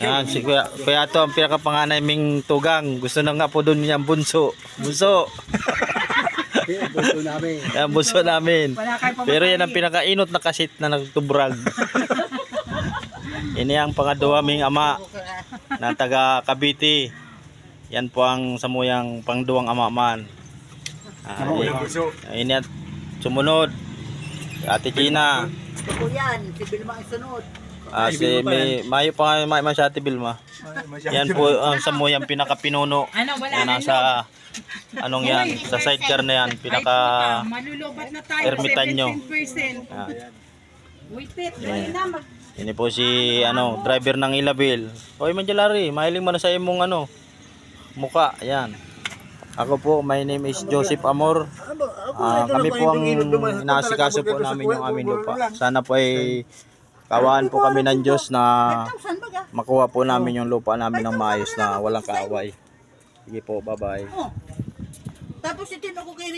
Yan, si Kuya to ang pinakapanganay ming tugang. Gusto na nga po doon niyang bunso. Bunso. Bunso namin. Yan, bunso namin. Pero yan ang pinakainot na kasit na nagtubrag. Ini ang pangaduaming ama na taga Cavite. Yan po ang samuyang pangduwang ama man. Ini at sumunod. Ate Gina. Ito yan, si Bilma ang sunod. Si Mayo pa nga si Ate Bilma. Yan po ang samuyang pinakapinuno. Yan nasa anong yan, sa sidecar na yan, pinaka ermitanyo. Ini po si driver ng Ilabil. Hoy Manjalari, mahiling mo na sa imong muka. Ayan. Ako po, my name is Joseph Amor. Kami po ang inaasikaso po namin yung aming lupa. Sana po ay kawaan po kami ng Diyos na makuha po namin yung lupa namin ng maayos na walang kaaway. Sige po, bye-bye. Tapos itin ako kay